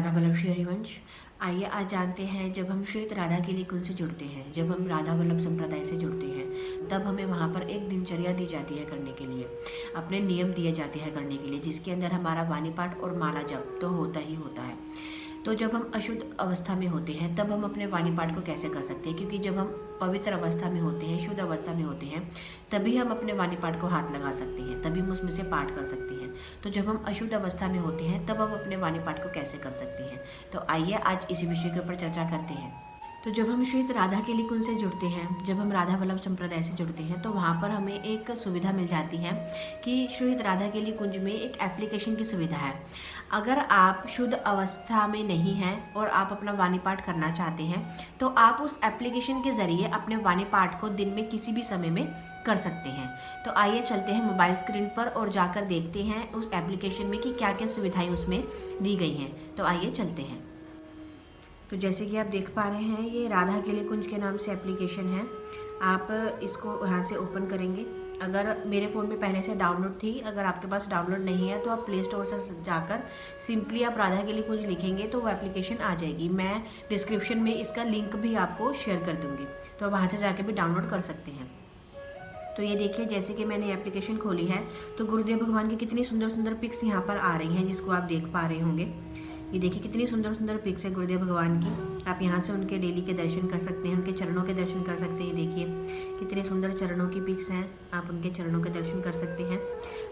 राधा वल्लभ श्री हरिवंश। आइए आज जानते हैं, जब हम श्रीत राधा के लिए कुंज से जुड़ते हैं, जब हम राधा वल्लभ संप्रदाय से जुड़ते हैं, तब हमें वहाँ पर एक दिनचर्या दी जाती है करने के लिए, अपने नियम दिए जाते हैं करने के लिए, जिसके अंदर हमारा वाणी पाठ और माला जप तो होता ही होता है। तो जब हम अशुद्ध अवस्था में होते हैं तब हम अपने वाणी पाठ को कैसे कर सकते हैं, क्योंकि जब हम पवित्र अवस्था में होते हैं, शुद्ध अवस्था में होते हैं, तभी हम अपने वाणी पाठ को हाथ लगा सकते हैं, तभी हम उसमें से पाठ कर सकते हैं। तो जब हम अशुद्ध अवस्था में होते हैं तब हम अपने वाणी पाठ को कैसे कर सकते हैं, तो आइए आज इसी विषय के ऊपर चर्चा करते हैं। तो जब हम श्रीत राधा के लिए कुंज से जुड़ते हैं, जब हम राधा वल्लभ संप्रदाय से जुड़ते हैं, तो वहाँ पर हमें एक सुविधा मिल जाती है कि श्रीत राधा के लिए कुंज में एक एप्लीकेशन की सुविधा है। अगर आप शुद्ध अवस्था में नहीं हैं और आप अपना वाणी पाठ करना चाहते हैं, तो आप उस एप्लीकेशन के ज़रिए अपने वाणी पाठ को दिन में किसी भी समय में कर सकते हैं। तो आइए चलते हैं मोबाइल स्क्रीन पर और जाकर देखते हैं उस एप्लीकेशन में कि क्या क्या सुविधाएं उसमें दी गई हैं। तो आइए चलते हैं। तो जैसे कि आप देख पा रहे हैं, ये राधा के लिए कुंज के नाम से एप्लीकेशन है। आप इसको यहाँ से ओपन करेंगे। अगर मेरे फ़ोन में पहले से डाउनलोड थी, अगर आपके पास डाउनलोड नहीं है तो आप प्ले स्टोर से जाकर सिंपली आप राधा के लिए कुंज लिखेंगे तो वो एप्लीकेशन आ जाएगी। मैं डिस्क्रिप्शन में इसका लिंक भी आपको शेयर कर दूँगी, तो आप वहाँ से जाके भी डाउनलोड कर सकते हैं। तो ये देखिए, जैसे कि मैंने एप्लीकेशन खोली है तो गुरुदेव भगवान की कितनी सुंदर सुंदर पिक्स यहाँ पर आ रही हैं, जिसको आप देख पा रहे होंगे। ये देखिए कितनी सुंदर सुंदर पिक्स है गुरुदेव भगवान की। आप यहाँ से उनके डेली के दर्शन कर सकते हैं, उनके चरणों के दर्शन कर सकते हैं। देखिए कितने सुंदर चरणों की पिक्स हैं, आप उनके चरणों के दर्शन कर सकते हैं।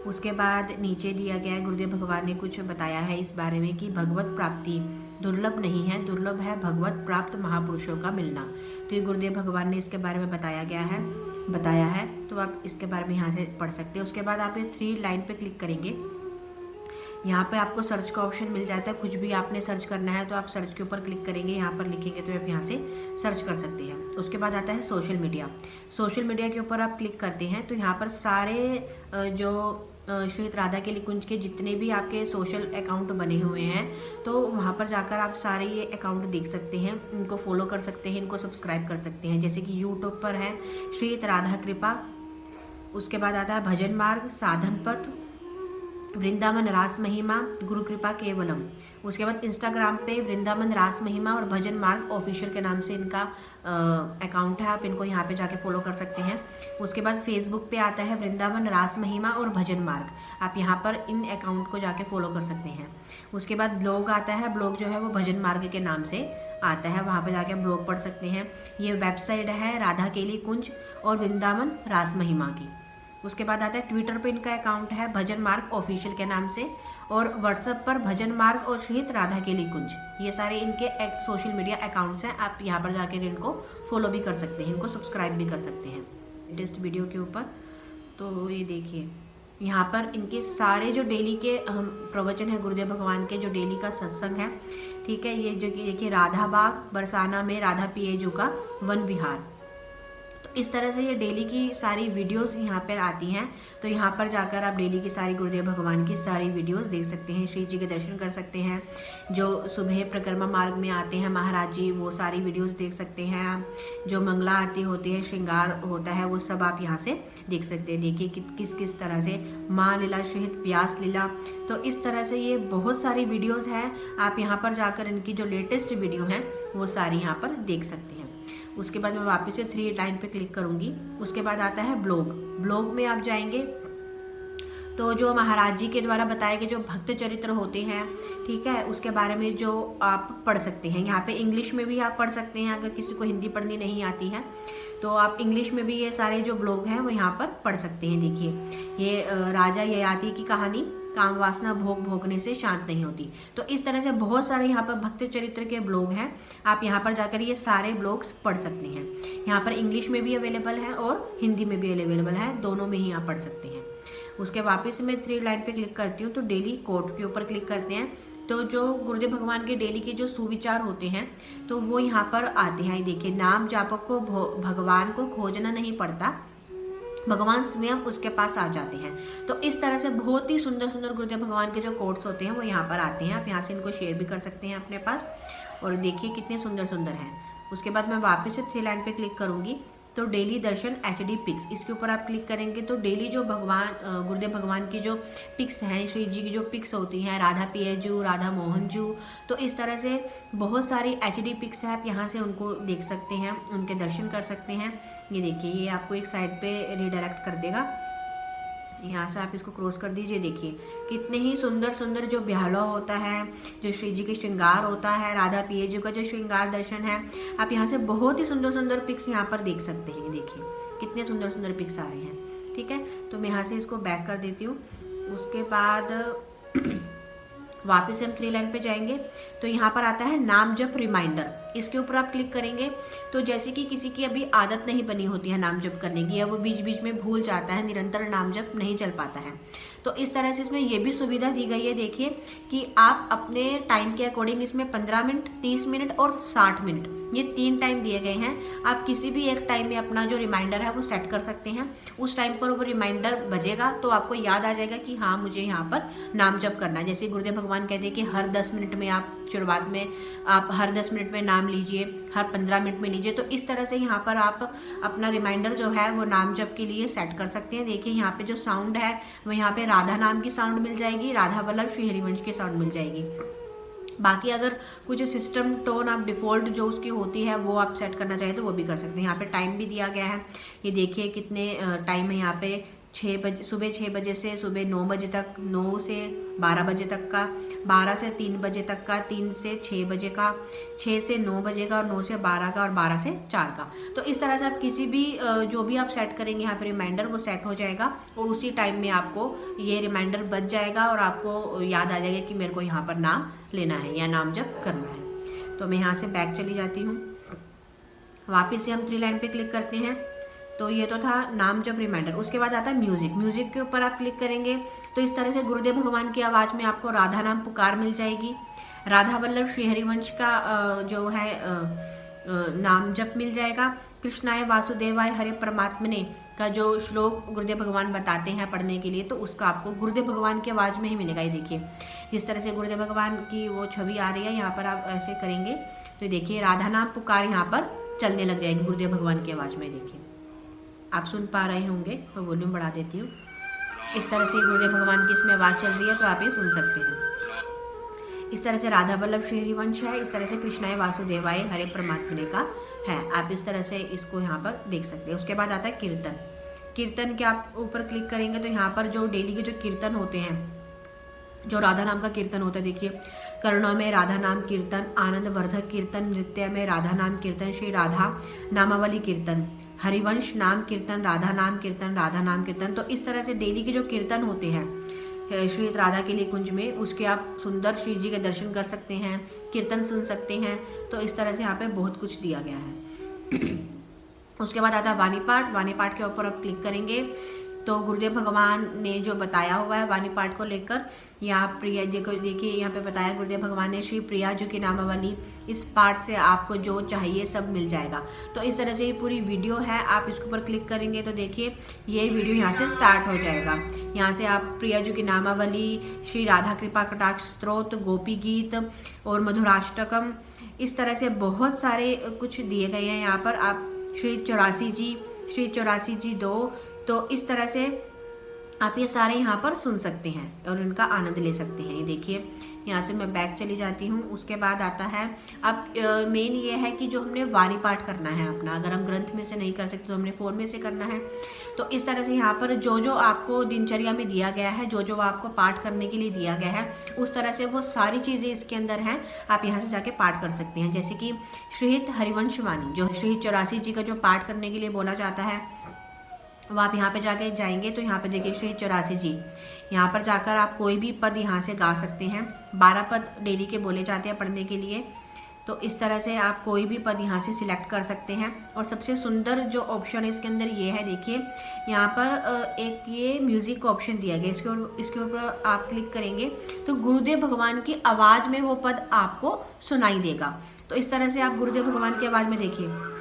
उसके बाद नीचे दिया गया है, गुरुदेव भगवान ने कुछ बताया है इस बारे में कि भगवत प्राप्ति दुर्लभ नहीं है, दुर्लभ है भगवत प्राप्त महापुरुषों का मिलना। तो ये गुरुदेव भगवान ने इसके बारे में बताया है, तो आप इसके बारे में यहाँ से पढ़ सकते हैं। उसके बाद आप ये 3 लाइन पे क्लिक करेंगे। यहाँ पे आपको सर्च का ऑप्शन मिल जाता है। कुछ भी आपने सर्च करना है तो आप सर्च के ऊपर क्लिक करेंगे, यहाँ पर लिखेंगे तो आप यहाँ से सर्च कर सकते हैं। उसके बाद आता है सोशल मीडिया। सोशल मीडिया के ऊपर आप क्लिक करते हैं तो यहाँ पर सारे जो श्रीत राधा के लिए कुंज के जितने भी आपके सोशल अकाउंट बने हुए हैं, तो वहाँ पर जाकर आप सारे ये अकाउंट देख सकते हैं, इनको फॉलो कर सकते हैं, इनको सब्सक्राइब कर सकते हैं। जैसे कि यूट्यूब पर है श्रीत राधा कृपा, उसके बाद आता है भजन मार्ग, साधन पथ, वृंदावन रास महिमा, गुरु कृपा केवलम। उसके बाद इंस्टाग्राम पे वृंदावन रास महिमा और भजन मार्ग ऑफिशियल के नाम से इनका अकाउंट है, आप इनको यहाँ पे जाके फॉलो कर सकते हैं। उसके बाद फेसबुक पे आता है वृंदावन रास महिमा और भजन मार्ग, आप यहाँ पर इन अकाउंट को जाके फॉलो कर सकते हैं। उसके बाद ब्लॉग आता है, ब्लॉग जो है वो भजन मार्ग के नाम से आता है, वहाँ पे जाके ब्लॉग पढ़ सकते हैं। ये वेबसाइट है राधा के लिए कुंज और वृंदावन रास महिमा की। उसके बाद आता है ट्विटर पे इनका अकाउंट है भजन मार्ग ऑफिशियल के नाम से, और व्हाट्सएप पर भजन मार्ग और श्रीत राधा के लिए कुंज। ये सारे इनके सोशल मीडिया अकाउंट्स हैं, आप यहाँ पर जाकर इनको फॉलो भी कर सकते हैं, इनको सब्सक्राइब भी कर सकते हैं लेटेस्ट वीडियो के ऊपर। तो ये देखिए यहाँ पर इनके सारे जो डेली के प्रवचन है गुरुदेव भगवान के, जो डेली का सत्संग है, ठीक है। ये जो कि देखिए राधा बाग बरसाना में राधा पिएजू का वन विहार, इस तरह से ये डेली की सारी वीडियोस यहाँ पर आती हैं। तो यहाँ पर जाकर आप डेली की सारी गुरुदेव भगवान की सारी वीडियोस देख सकते हैं, श्री जी के दर्शन कर सकते हैं। जो सुबह परिक्रमा मार्ग में आते हैं महाराज जी, वो सारी वीडियोस देख सकते हैं। जो मंगला आरती होती है, श्रृंगार होता है, वो सब आप यहाँ से देख सकते हैं। देखिए किस किस तरह से माँ लीला सहित व्यास लीला, तो इस तरह से ये बहुत सारी वीडियोज़ हैं। आप यहाँ पर जाकर इनकी जो लेटेस्ट वीडियो हैं वो सारी यहाँ पर देख सकते हैं। उसके बाद मैं वापस से 3 लाइन पे क्लिक करूँगी। उसके बाद आता है ब्लॉग। ब्लॉग में आप जाएंगे तो जो महाराज जी के द्वारा बताए गए जो भक्त चरित्र होते हैं, ठीक है, उसके बारे में जो आप पढ़ सकते हैं। यहाँ पे इंग्लिश में भी आप पढ़ सकते हैं, अगर किसी को हिंदी पढ़नी नहीं आती है तो आप इंग्लिश में भी ये सारे जो ब्लॉग हैं वो यहाँ पर पढ़ सकते हैं। देखिए ये राजा ययाति की कहानी, काम वासना भोग भोगने से शांत नहीं होती। तो इस तरह से बहुत सारे यहाँ पर भक्त चरित्र के ब्लॉग हैं, आप यहाँ पर जाकर ये सारे ब्लॉग्स पढ़ सकते हैं। यहाँ पर इंग्लिश में भी अवेलेबल है और हिंदी में भी अवेलेबल है, दोनों में ही आप पढ़ सकते हैं। उसके वापस मैं 3 लाइन पे क्लिक करती हूँ तो डेली कोट के ऊपर क्लिक करते हैं। तो जो गुरुदेव भगवान के डेली के जो सुविचार होते हैं तो वो यहाँ पर आते हैं। देखिए नाम जापक को भगवान को खोजना नहीं पड़ता, भगवान स्वयं उसके पास आ जाते हैं। तो इस तरह से बहुत ही सुंदर सुंदर गुरुदेव भगवान के जो कोट्स होते हैं वो यहाँ पर आते हैं, आप यहाँ से इनको शेयर भी कर सकते हैं अपने पास। और देखिए कितने सुंदर सुंदर हैं। उसके बाद मैं वापस से 3 लाइन पे क्लिक करूँगी तो डेली दर्शन HD पिक्स, इसके ऊपर आप क्लिक करेंगे तो डेली जो भगवान गुरुदेव भगवान की जो पिक्स हैं, श्री जी की जो पिक्स होती हैं, राधा पियजू, राधा मोहन जू, तो इस तरह से बहुत सारी HD पिक्स हैं, आप यहाँ से उनको देख सकते हैं, उनके दर्शन कर सकते हैं। ये देखिए, ये आपको एक साइड पे रिडायरेक्ट कर देगा, यहाँ से आप इसको क्रॉस कर दीजिए। देखिए कितने ही सुंदर सुंदर जो ब्याहला होता है, जो श्री जी के श्रृंगार होता है, राधा पियजू का जो श्रृंगार दर्शन है, आप यहाँ से बहुत ही सुंदर सुंदर पिक्स यहाँ पर देख सकते हैं। देखिए कितने सुंदर सुंदर पिक्स आ रहे हैं। ठीक है, तो मैं यहाँ से इसको बैक कर देती हूँ। उसके बाद वापस से हम 3 लाइन पे जाएंगे तो यहाँ पर आता है नाम जप रिमाइंडर, इसके ऊपर आप क्लिक करेंगे तो जैसे कि किसी की अभी आदत नहीं बनी होती है नाम जप करने की, या वो बीच बीच में भूल जाता है, निरंतर नाम जप नहीं चल पाता है, तो इस तरह से इसमें ये भी सुविधा दी गई है। देखिए कि आप अपने टाइम के अकॉर्डिंग इसमें 15 मिनट, 30 मिनट और 60 मिनट, ये 3 टाइम दिए गए हैं। आप किसी भी एक टाइम में अपना जो रिमाइंडर है वो सेट कर सकते हैं। उस टाइम पर वो रिमाइंडर बजेगा तो आपको याद आ जाएगा कि हाँ मुझे यहाँ पर नाम जप करना है। जैसे गुरुदेव भगवान कहते हैं कि हर 10 मिनट में आप शुरुआत में आप हर 10 मिनट में नाम लीजिए, हर 15 मिनट में लीजिए, तो इस तरह से यहाँ पर आप अपना रिमाइंडर जो है वो नाम जप के लिए सेट कर सकते हैं। देखिए यहाँ पे जो साउंड है वो यहाँ पे राधा नाम की साउंड मिल जाएगी, राधा वल्लभ श्री हरिवंश की साउंड मिल जाएगी। बाकी अगर कुछ सिस्टम टोन आप डिफ़ॉल्ट जो उसकी होती है वो आप सेट करना चाहें तो वो भी कर सकते हैं। यहाँ पे टाइम भी दिया गया है, ये देखिए कितने टाइम है यहाँ पे, 6 बजे, सुबह 6 बजे से सुबह 9 बजे तक, 9 से 12 बजे तक का, 12 से 3 बजे तक का, 3 से 6 बजे का, 6 से 9 बजे का, और 9 से 12 का, और 12 से 4 का। तो इस तरह से आप किसी भी जो भी आप सेट करेंगे यहाँ पे रिमाइंडर वो सेट हो जाएगा और उसी टाइम में आपको ये रिमाइंडर बच जाएगा और आपको याद आ जाएगा कि मेरे को यहाँ पर नाम लेना है या नाम जप करना है। तो मैं यहाँ से बैक चली जाती हूँ, वापस से हम 3 लाइन पे क्लिक करते हैं। तो ये तो था नाम जप रिमाइंडर। उसके बाद आता है म्यूजिक। म्यूजिक के ऊपर आप क्लिक करेंगे तो इस तरह से गुरुदेव भगवान की आवाज़ में आपको राधा नाम पुकार मिल जाएगी, राधा वल्लभ श्री हरिवंश का जो है नाम जप मिल जाएगा, कृष्णाय वासुदेवाय हरे परमात्मने का जो श्लोक गुरुदेव भगवान बताते हैं पढ़ने के लिए, तो उसका आपको गुरुदेव भगवान की आवाज़ में ही मिलेगा। ये देखिए जिस तरह से गुरुदेव भगवान की वो छवि आ रही है, यहाँ पर आप ऐसे करेंगे तो देखिए राधा नाम पुकार यहाँ पर चलने लग जाएगी गुरुदेव भगवान की आवाज़ में। देखिए आप सुन पा रहे होंगे, मैं वॉल्यूम बढ़ा देती हूँ। इस तरह से गुरुदेव भगवान की इसमें आवाज़ चल रही है तो आप ये सुन सकते हैं। इस तरह से राधा वल्लभ श्री हरिवंश है, इस तरह से कृष्णाय वासुदेवाय हरे परमात्मने का है, आप इस तरह से इसको यहाँ पर देख सकते हैं। उसके बाद आता है कीर्तन। कीर्तन के आप ऊपर क्लिक करेंगे तो यहाँ पर जो डेली के जो कीर्तन होते हैं, जो राधा नाम का कीर्तन होता है, देखिए करुणा में राधा नाम कीर्तन, आनंद वर्धक कीर्तन, नृत्य में राधा नाम कीर्तन, श्री राधा नामावली कीर्तन, हरिवंश नाम कीर्तन, राधा नाम कीर्तन, राधा नाम कीर्तन। तो इस तरह से डेली के जो कीर्तन होते हैं श्री राधा के लिए कुंज में, उसके आप सुंदर श्री जी के दर्शन कर सकते हैं, कीर्तन सुन सकते हैं। तो इस तरह से यहाँ पे बहुत कुछ दिया गया है। उसके बाद आता है वाणी पाठ। वाणी पाठ के ऊपर आप क्लिक करेंगे तो गुरुदेव भगवान ने जो बताया हुआ है वाणी पाठ को लेकर, यहाँ प्रिया जी को देखिए यहाँ पे बताया गुरुदेव भगवान ने श्री प्रिया जी की नामावली, इस पाठ से आपको जो चाहिए सब मिल जाएगा। तो इस तरह से ये पूरी वीडियो है, आप इसके ऊपर क्लिक करेंगे तो देखिए ये वीडियो यहाँ से स्टार्ट हो जाएगा। यहाँ से आप प्रिया जी की नामावली, श्री राधा कृपा कटाक्ष स्तोत्र, गोपी गीत और मधुराष्टकम, इस तरह से बहुत सारे कुछ दिए गए हैं यहाँ पर। आप श्री 84 जी 2, तो इस तरह से आप ये सारे यहाँ पर सुन सकते हैं और इनका आनंद ले सकते हैं। ये देखिए यहाँ से मैं बैक चली जाती हूँ। उसके बाद आता है अब मेन ये है कि जो हमने वाणी पाठ करना है अपना, अगर हम ग्रंथ में से नहीं कर सकते तो हमने फ़ोन में से करना है। तो इस तरह से यहाँ पर जो जो आपको दिनचर्या में दिया गया है, जो जो आपको पाठ करने के लिए दिया गया है, उस तरह से वो सारी चीज़ें इसके अंदर हैं, आप यहाँ से जाके पाठ कर सकते हैं। जैसे कि श्रीहित हरिवंश वाणी, जो श्रीहित 84 जी का जो पाठ करने के लिए बोला जाता है, वो आप यहाँ पे जाके जाएंगे तो यहाँ पे देखिए श्री 84 जी, यहाँ पर जाकर आप कोई भी पद यहाँ से गा सकते हैं। 12 पद डेली के बोले जाते हैं पढ़ने के लिए, तो इस तरह से आप कोई भी पद यहाँ से सिलेक्ट कर सकते हैं। और सबसे सुंदर जो ऑप्शन है इसके अंदर ये है, देखिए यहाँ पर एक ये म्यूज़िक का ऑप्शन दिया गया, इसके ऊपर आप क्लिक करेंगे तो गुरुदेव भगवान की आवाज़ में वो पद आपको सुनाई देगा। तो इस तरह से आप गुरुदेव भगवान की आवाज़ में देखिए,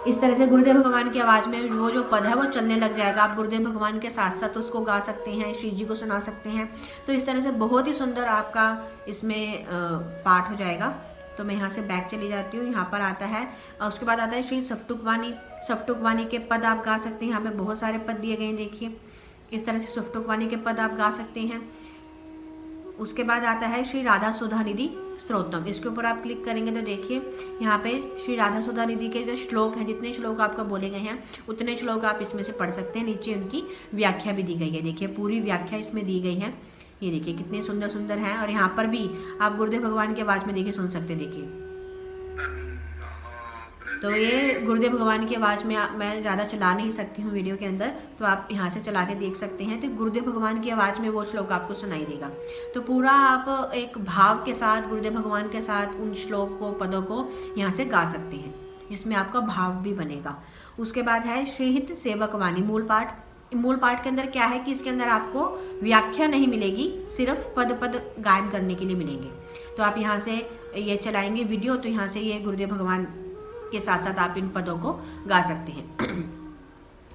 इस तरह से गुरुदेव भगवान की आवाज़ में वो जो पद है वो चलने लग जाएगा। आप गुरुदेव भगवान के साथ साथ उसको गा सकते हैं, श्री जी को सुना सकते हैं। तो इस तरह से बहुत ही सुंदर आपका इसमें पाठ हो जाएगा। तो मैं यहाँ से बैक चली जाती हूँ। यहाँ पर आता है और उसके बाद आता है श्री सफ्टुक वाणी के पद आप गा सकते हैं। यहाँ पे बहुत सारे पद दिए गए हैं, देखिए इस तरह से सफ्टुक वाणी के पद आप गा सकते हैं। उसके बाद आता है श्री राधा सुधा निधि स्तोत्रम, इसके ऊपर आप क्लिक करेंगे तो देखिए यहाँ पे श्री राधा सुधा निधि के जो श्लोक हैं, जितने श्लोक आपका बोले गए हैं उतने श्लोक आप इसमें से पढ़ सकते हैं। नीचे उनकी व्याख्या भी दी गई है, देखिए पूरी व्याख्या इसमें दी गई है। ये देखिए कितने सुंदर सुंदर हैं। और यहाँ पर भी आप गुरुदेव भगवान की आवाज़ में देखिए सुन सकते हैं। देखिए तो ये गुरुदेव भगवान की आवाज़ में मैं ज़्यादा चला नहीं सकती हूँ वीडियो के अंदर, तो आप यहाँ से चला के देख सकते हैं। तो गुरुदेव भगवान की आवाज़ में वो श्लोक आपको सुनाई देगा। तो पूरा आप एक भाव के साथ गुरुदेव भगवान के साथ उन श्लोक को, पदों को यहाँ से गा सकते हैं, जिसमें आपका भाव भी बनेगा। उसके बाद है श्रीहित सेवक वाणी मूल पाठ। मूल पाठ के अंदर क्या है कि इसके अंदर आपको व्याख्या नहीं मिलेगी, सिर्फ पद पद गायन करने के लिए मिलेंगे। तो आप यहाँ से ये चलाएंगे वीडियो, तो यहाँ से ये गुरुदेव भगवान के साथ साथ आप इन पदों को गा सकते हैं।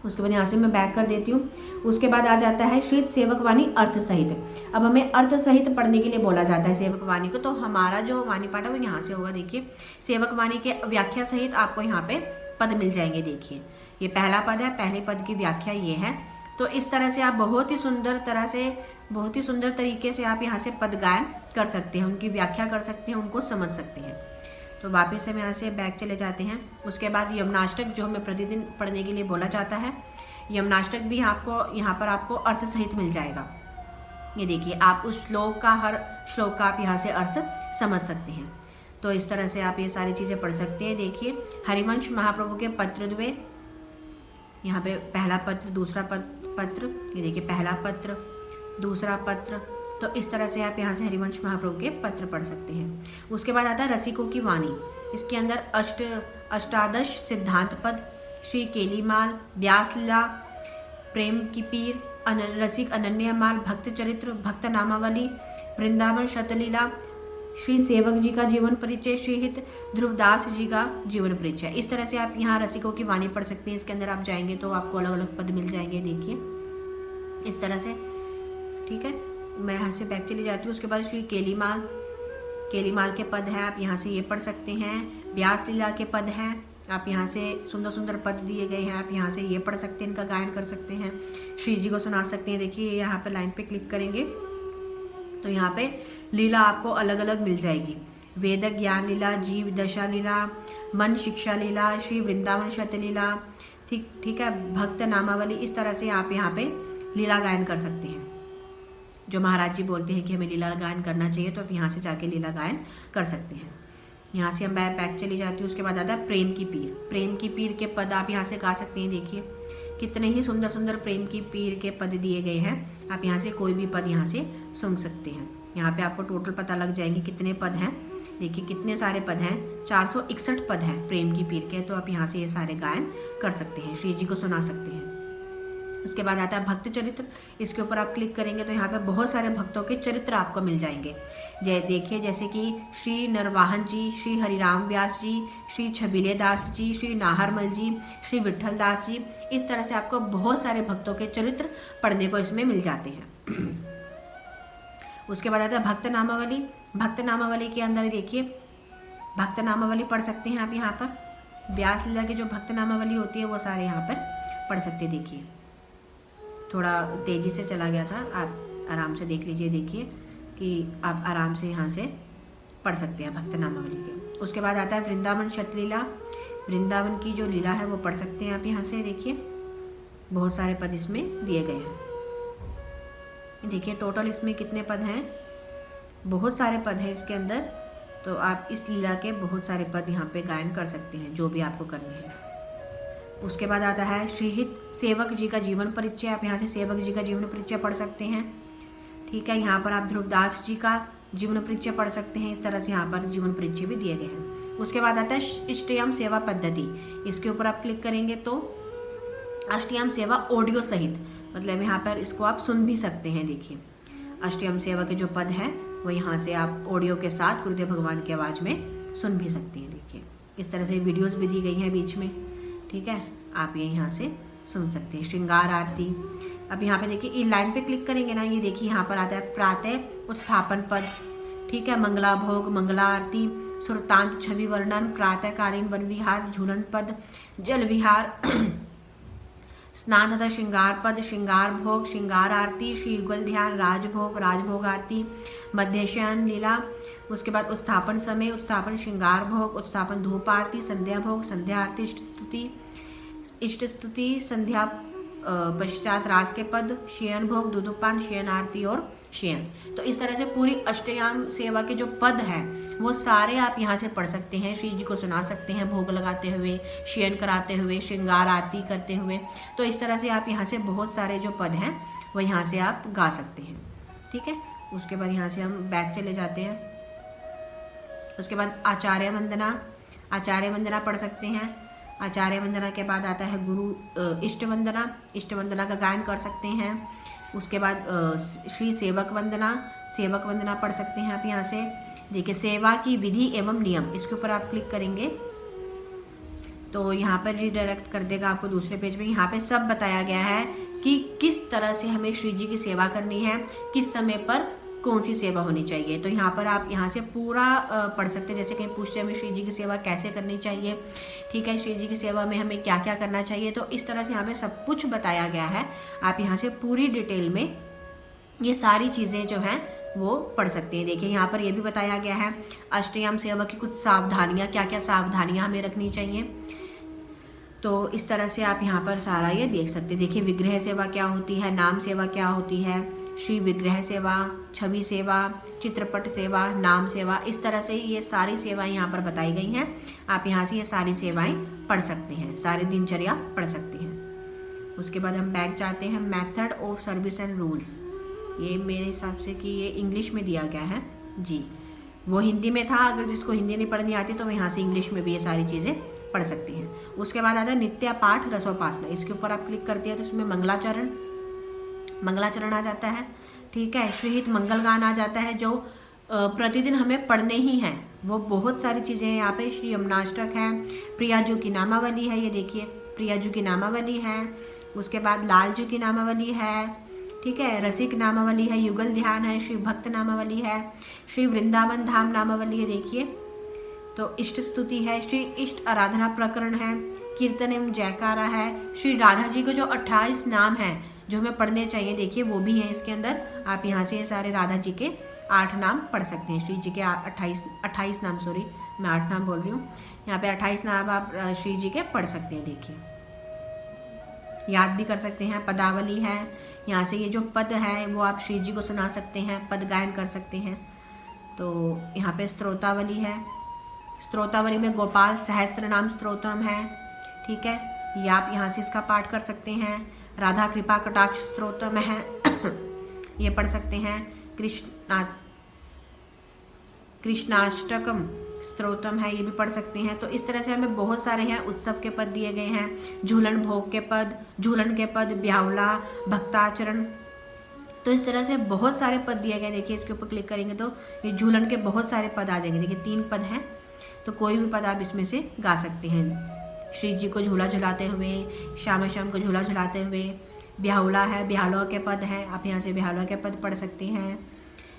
उसके बाद यहाँ से मैं बैक कर देती हूँ। उसके बाद आ जाता है श्रीत सेवक वाणी अर्थ सहित। अब हमें अर्थ सहित पढ़ने के लिए बोला जाता है सेवक वाणी को, तो हमारा जो वाणी पाठ है वो यहाँ से होगा। देखिए सेवक वाणी के व्याख्या सहित आपको यहाँ पे पद मिल जाएंगे। देखिए ये पहला पद है, पहले पद की व्याख्या ये है। तो इस तरह से आप बहुत ही सुंदर तरीके से आप यहाँ से पद गायन कर सकते हैं, उनकी व्याख्या कर सकते हैं, उनको समझ सकते हैं। तो वापस से हम यहाँ से बैक चले जाते हैं। उसके बाद यमुनाष्टक जो हमें प्रतिदिन पढ़ने के लिए बोला जाता है, यमुनाष्टक भी आपको यहाँ पर आपको अर्थ सहित मिल जाएगा। ये देखिए आप उस श्लोक का, हर श्लोक का आप यहाँ से अर्थ समझ सकते हैं। तो इस तरह से आप ये सारी चीज़ें पढ़ सकते हैं। देखिए हरिवंश महाप्रभु के पत्र द्वे, यहाँ पे पहला पत्र, दूसरा पत्र, ये देखिए पहला पत्र, दूसरा पत्र। तो इस तरह से आप यहाँ से हरिवंश महाप्रभु के पत्र पढ़ सकते हैं। उसके बाद आता है रसिकों की वाणी। इसके अंदर अष्टादश सिद्धांत पद, श्री केलीमाल, व्यास लीला, प्रेम की पीर, रसिक अनन्यमाल, भक्त चरित्र, भक्त नामावली, वृंदावन शतलीला, श्री सेवक जी का जीवन परिचय, श्रीहित ध्रुवदास जी का जीवन परिचय। इस तरह से आप यहाँ रसिकों की वाणी पढ़ सकते हैं। इसके अंदर आप जाएंगे तो आपको अलग अलग पद मिल जाएंगे। देखिए इस तरह से, ठीक है। मैं यहाँ से बैक चली जाती हूँ। उसके बाद श्री केलीमाल के पद हैं, आप यहाँ से ये पढ़ सकते हैं। व्यास लीला के पद हैं, आप यहाँ से सुंदर सुंदर पद दिए गए हैं, आप यहाँ से ये पढ़ सकते हैं, इनका गायन कर सकते हैं, श्री जी को सुना सकते हैं। देखिए यहाँ पे लाइन पे क्लिक करेंगे तो यहाँ पे लीला आपको अलग अलग मिल जाएगी। वेद ज्ञान लीला, जीव दशा लीला, मन शिक्षा लीला, श्री वृंदावन शतलीला, ठीक है, भक्त नामावली। इस तरह से आप यहाँ पे लीला गायन कर सकते हैं। जो महाराज जी बोलते हैं कि हमें लीला गायन करना चाहिए, तो आप यहाँ से जाके लीला गायन कर सकते हैं। यहाँ से हम बैक चली जाती हूँ। उसके बाद आता है प्रेम की पीर। प्रेम की पीर के पद आप यहाँ से गा सकते हैं। देखिए कितने ही सुंदर सुंदर प्रेम की पीर के पद दिए गए हैं। आप यहाँ से कोई भी पद यहाँ से सुन सकते हैं। यहाँ पे आपको टोटल पता लग जाएंगे कितने पद हैं। देखिए कितने सारे पद हैं, 461 पद हैं प्रेम की पीर के। तो आप यहाँ से ये सारे गायन कर सकते हैं, श्री जी को सुना सकते हैं। उसके बाद आता है भक्त चरित्र। इसके ऊपर आप क्लिक करेंगे तो यहाँ पे बहुत सारे भक्तों के चरित्र आपको मिल जाएंगे। देखिए जैसे कि श्री नरवाहन जी, श्री हरिराम व्यास जी, श्री छबीले दास जी, श्री नाहरमल जी, श्री विठल दास जी। इस तरह से आपको बहुत सारे भक्तों के चरित्र पढ़ने को इसमें मिल जाते हैं। उसके बाद आता है भक्त नामावली। भक्त नामावली के अंदर देखिए भक्त नामावली पढ़ सकते हैं आप। यहाँ पर व्यास लीला की जो भक्त नामावली होती है वो सारे यहाँ पर पढ़ सकते हैं। देखिए थोड़ा तेज़ी से चला गया था, आप आराम से देख लीजिए। देखिए कि आप आराम से यहाँ से पढ़ सकते हैं भक्त नामावली के। उसके बाद आता है वृंदावन शतलीला। वृंदावन की जो लीला है वो पढ़ सकते हैं आप यहाँ से। देखिए बहुत सारे पद इसमें दिए गए हैं। देखिए टोटल इसमें कितने पद हैं, बहुत सारे पद हैं इसके अंदर। तो आप इस लीला के बहुत सारे पद यहाँ पे गायन कर सकते हैं, जो भी आपको करने हैं। उसके बाद आता है श्रीहित सेवक जी का जीवन परिचय। आप यहाँ से सेवक जी का जीवन परिचय पढ़ सकते हैं। ठीक है, यहाँ पर आप ध्रुवदास जी का जीवन परिचय पढ़ सकते हैं। इस तरह से यहाँ पर जीवन परिचय भी दिए गए हैं। उसके बाद आता है अष्टयाम सेवा पद्धति। इसके ऊपर आप क्लिक करेंगे तो अष्टयाम सेवा ऑडियो सहित, मतलब यहाँ पर इसको आप सुन भी सकते हैं। देखिए अष्टयाम सेवा के जो पद हैं वो यहाँ से आप ऑडियो के साथ गुरुदेव भगवान की आवाज़ में सुन भी सकते हैं। देखिए इस तरह से वीडियोस भी दी गई हैं बीच में। ठीक है, आप ये यहाँ से सुन सकते हैं। श्रृंगार आरती, अब यहाँ पे देखिए ये लाइन पे क्लिक करेंगे ना, ये देखिए यहाँ पर आता है प्रातः उत्थापन पद। ठीक है, मंगला भोग, मंगला आरती, सुरतांत छवि वर्णन, प्रातःकालीन वन विहार, झूलन पद, जल विहार, स्नान तथा श्रृंगार पद, श्रृंगार भोग, श्रृंगार आरती, श्री युगल ध्यान, राजभोग, राजभोग आरती, मध्यशयन लीला, उसके बाद उत्थापन समय, उत्थापन श्रृंगार भोग, उत्थापन धूप आरती, संध्या भोग, संध्या आरती, इष्ट स्तुति, संध्या पश्चात रास के पद, शयन भोग, दुधुपान, शयन आरती और शयन। तो इस तरह से पूरी अष्टयाम सेवा के जो पद हैं वो सारे आप यहाँ से पढ़ सकते हैं, श्री जी को सुना सकते हैं भोग लगाते हुए, शयन कराते हुए, श्रृंगार आरती करते हुए। तो इस तरह से आप यहाँ से बहुत सारे जो पद हैं वो यहाँ से आप गा सकते हैं। ठीक है, उसके बाद यहाँ से हम बैक चले जाते हैं। उसके बाद आचार्य वंदना, आचार्य वंदना पढ़ सकते हैं। आचार्य वंदना के बाद आता है गुरु इष्ट वंदना, इष्ट वंदना का गायन कर सकते हैं। उसके बाद श्री सेवक वंदना, सेवक वंदना पढ़ सकते हैं आप यहाँ से। देखिए सेवा की विधि एवं नियम, इसके ऊपर आप क्लिक करेंगे तो यहाँ पर रिडायरेक्ट कर देगा आपको दूसरे पेज पे। यहाँ पे सब बताया गया है कि किस तरह से हमें श्री जी की सेवा करनी है, किस समय पर कौन सी सेवा होनी चाहिए। तो यहाँ पर आप यहाँ से पूरा पढ़ सकते हैं। जैसे कहीं पूछते हैं हमें श्री जी की सेवा कैसे करनी चाहिए, ठीक है, श्री जी की सेवा में हमें क्या क्या करना चाहिए, तो इस तरह से यहाँ पे सब कुछ बताया गया है। आप यहाँ से पूरी डिटेल में ये सारी चीज़ें जो हैं वो पढ़ सकते हैं। देखिए यहाँ पर ये भी बताया गया है अष्टयाम सेवा की कुछ सावधानियाँ, क्या क्या सावधानियाँ हमें रखनी चाहिए। तो इस तरह से आप यहाँ पर सारा ये देख सकते हैं। देखिए विग्रह सेवा क्या होती है, नाम सेवा क्या होती है, श्री विग्रह सेवा, छवि सेवा, चित्रपट सेवा, नाम सेवा, इस तरह से ये सारी सेवाएं यहाँ पर बताई गई हैं। आप यहाँ से ये सारी सेवाएं पढ़ सकते हैं, सारी दिनचर्या पढ़ सकते हैं। उसके बाद हम बैक जाते हैं। Method of service and rules, ये मेरे हिसाब से कि ये इंग्लिश में दिया गया है जी, वो हिंदी में था। अगर जिसको हिंदी नहीं पढ़नी आती तो वो यहाँ से इंग्लिश में भी ये सारी चीज़ें पढ़ सकती हैं। उसके बाद आता है नित्य पाठ रसोपासना, इसके ऊपर आप क्लिक करते हैं तो इसमें मंगलाचरण, मंगलाचरण आ जाता है। ठीक है, श्रीहित मंगल गान आ जाता है जो प्रतिदिन हमें पढ़ने ही हैं। वो बहुत सारी चीज़ें हैं यहाँ पे। श्री यमुनाष्टक है, प्रियाजू की नामावली है, ये देखिए प्रियाजू की नामावली है। उसके बाद लालजू की नामावली है, ठीक है, रसिक नामावली है, युगल ध्यान है, श्री भक्त नामावली है, श्री वृंदावन धाम नामावली है, देखिए। तो इष्ट स्तुति है, श्री इष्ट आराधना प्रकरण है, कीर्तन एवं जयकारा है, श्री राधा जी को जो 28 नाम हैं जो हमें पढ़ने चाहिए, देखिए वो भी हैं इसके अंदर। आप यहाँ से सारे राधा जी के 8 नाम पढ़ सकते हैं। श्री जी के 28 नाम, सॉरी मैं 8 नाम बोल रही हूँ, यहाँ पे 28 नाम आप श्री जी के पढ़ सकते हैं। देखिए याद भी कर सकते हैं। पदावली है, यहाँ से ये जो पद है वो आप श्री जी को सुना सकते हैं, पद गायन कर सकते हैं। तो यहाँ पे स्तोत्रावली है, स्तोत्रावली में गोपाल सहस्त्र नाम स्तोत्रम है, ठीक है, ये आप यहाँ से इसका पाठ कर सकते हैं। राधा कृपा कटाक्ष स्तोत्रम है ये पढ़ सकते हैं। कृष्णाष्टकम स्तोत्रम है, ये भी पढ़ सकते हैं। तो इस तरह से हमें बहुत सारे हैं। उत्सव के पद दिए गए हैं, झूलन भोग के पद, झूलन के पद, ब्याहुला, भक्ताचरण, तो इस तरह से बहुत सारे पद दिए गए। देखिए इसके ऊपर क्लिक करेंगे तो ये झूलन के बहुत सारे पद आ जाएंगे। देखिए 3 पद हैं, तो कोई भी पद आप इसमें से गा सकते हैं। श्री जी को झूला झुलाते हुए, शाम शाम को झूला झुलाते हुए, ब्याहुला है, ब्याहुला के पद हैं, आप यहाँ से ब्याहुला के पद पढ़ सकते हैं।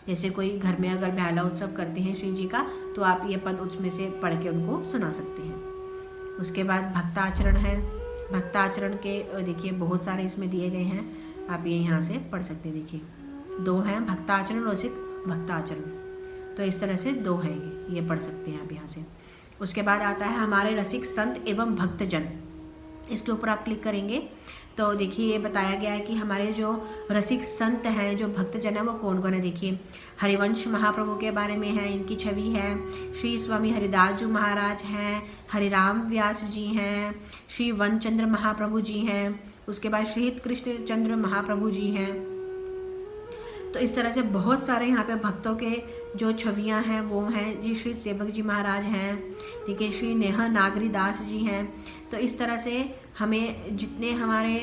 जैसे कोई घर में अगर ब्याहुला उत्सव करते हैं श्री जी का, तो आप ये पद उसमें से पढ़ के उनको सुना सकते हैं। उसके बाद भक्ताचरण है, भक्ताचरण के देखिए बहुत सारे इसमें दिए गए हैं, आप ये यहाँ से पढ़ सकते हैं। देखिए 2 हैं, भक्ताचरण और रसिक भक्ताचरण, तो इस तरह से 2 हैं, ये पढ़ सकते हैं आप यहाँ से। उसके बाद आता है हमारे रसिक संत एवं भक्तजन, इसके ऊपर आप क्लिक करेंगे तो देखिए ये बताया गया है कि हमारे जो रसिक संत हैं, जो भक्तजन हैं, वो कौन कौन है। देखिए हरिवंश महाप्रभु के बारे में है, इनकी छवि है। श्री स्वामी हरिदास जी महाराज हैं, हरिराम व्यास जी हैं, श्री वनचंद्र महाप्रभु जी हैं, उसके बाद शहीद कृष्ण चंद्र महाप्रभु जी हैं। तो इस तरह से बहुत सारे यहाँ पे भक्तों के जो छवियाँ हैं वो हैं जी। श्री सेवक जी महाराज हैं, ठीक है, श्री नेहा नागरी दास जी हैं। तो इस तरह से हमें जितने हमारे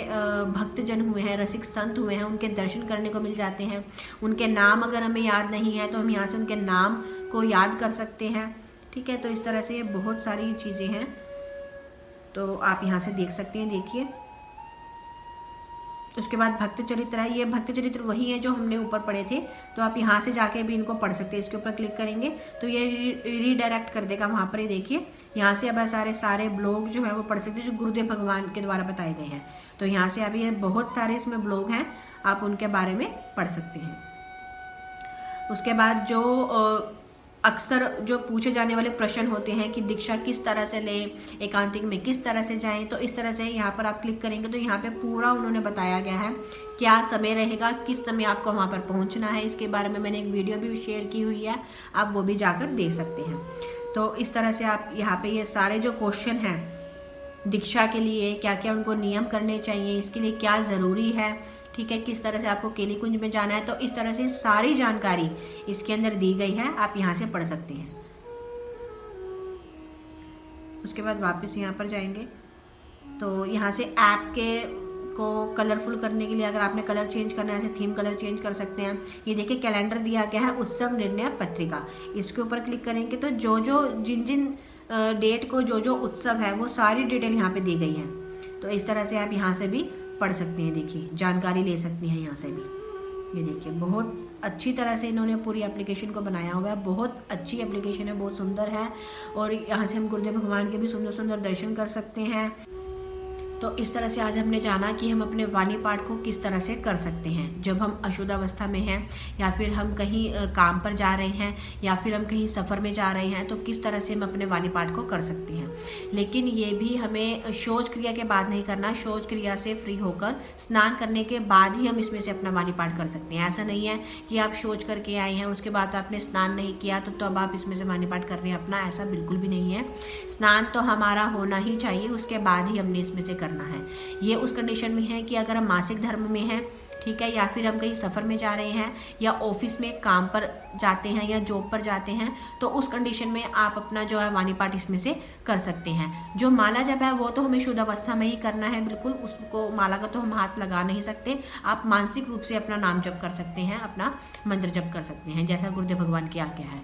भक्तजन हुए हैं, रसिक संत हुए हैं, उनके दर्शन करने को मिल जाते हैं। उनके नाम अगर हमें याद नहीं है तो हम यहाँ से उनके नाम को याद कर सकते हैं, ठीक है। तो इस तरह से ये बहुत सारी चीज़ें हैं, तो आप यहाँ से देख सकते हैं। देखिए उसके बाद भक्त चरित्र है। ये भक्त चरित्र वही है जो हमने ऊपर पढ़े थे, तो आप यहाँ से जाके भी इनको पढ़ सकते हैं। इसके ऊपर क्लिक करेंगे तो ये रीडायरेक्ट कर देगा वहाँ पर। ही देखिए यहाँ से अब सारे ब्लॉग जो है वो पढ़ सकते हैं जो गुरुदेव भगवान के द्वारा बताए गए हैं। तो यहाँ से अभी ये बहुत सारे इसमें ब्लॉग हैं, आप उनके बारे में पढ़ सकते हैं। उसके बाद जो अक्सर जो पूछे जाने वाले प्रश्न होते हैं कि दीक्षा किस तरह से लें, एकांतिक में किस तरह से जाएं, तो इस तरह से यहाँ पर आप क्लिक करेंगे तो यहाँ पे पूरा उन्होंने बताया गया है क्या समय रहेगा, किस समय आपको वहाँ पर पहुँचना है। इसके बारे में मैंने एक वीडियो भी शेयर की हुई है, आप वो भी जाकर देख सकते हैं। तो इस तरह से आप यहाँ पे ये सारे जो क्वेश्चन हैं दीक्षा के लिए, क्या क्या उनको नियम करने चाहिए, इसके लिए क्या ज़रूरी है, ठीक है, किस तरह से आपको केली कुंज में जाना है, तो इस तरह से सारी जानकारी इसके अंदर दी गई है, आप यहाँ से पढ़ सकते हैं। उसके बाद वापस यहाँ पर जाएंगे तो यहाँ से ऐप के को कलरफुल करने के लिए अगर आपने कलर चेंज करना है, ऐसे थीम कलर चेंज कर सकते हैं। ये देखिए कैलेंडर दिया गया है उत्सव निर्णय पत्रिका, इसके ऊपर क्लिक करेंगे तो जिन डेट को जो उत्सव है वो सारी डिटेल यहाँ पे दी गई है। तो इस तरह से आप यहाँ से भी पढ़ सकते हैं, देखिए जानकारी ले सकती हैं यहाँ से भी। ये देखिए बहुत अच्छी तरह से इन्होंने पूरी एप्लीकेशन को बनाया हुआ है, बहुत अच्छी एप्लीकेशन है, बहुत सुंदर है। और यहाँ से हम गुरुदेव भगवान के भी सुंदर सुंदर दर्शन कर सकते हैं। तो इस तरह से आज हमने जाना कि हम अपने वाणी पाठ को किस तरह से कर सकते हैं जब हम अशुद्ध अवस्था में हैं, या फिर हम कहीं काम पर जा रहे हैं, या फिर हम कहीं सफ़र में जा रहे हैं, तो किस तरह से हम अपने वाणी पाठ को कर सकते हैं। लेकिन ये भी हमें शौच क्रिया के बाद नहीं करना, शौच क्रिया से फ्री होकर स्नान करने के बाद ही हम इसमें से अपना वाणी पाठ कर सकते हैं। ऐसा नहीं है कि आप शौच करके आए हैं उसके बाद आपने स्नान नहीं किया तो अब आप इसमें से वाणी पाठ कर रहे हैं अपना, ऐसा बिल्कुल भी नहीं है। स्नान तो हमारा होना ही चाहिए, उसके बाद ही हमने इसमें से करना है। ये उस कंडीशन में है कि अगर हम मासिक धर्म में हैं, ठीक है, या फिर हम कहीं सफ़र में जा रहे हैं, या ऑफिस में काम पर जाते हैं, या जॉब पर जाते हैं, तो उस कंडीशन में आप अपना जो है वाणी पाठ इसमें से कर सकते हैं। जो माला जप है वो तो हमें शुद्ध अवस्था में ही करना है, बिल्कुल उसको माला का तो हम हाथ लगा नहीं सकते। आप मानसिक रूप से अपना नाम जप कर सकते हैं, अपना मंत्र जप कर सकते हैं, जैसा गुरुदेव भगवान की आज्ञा है।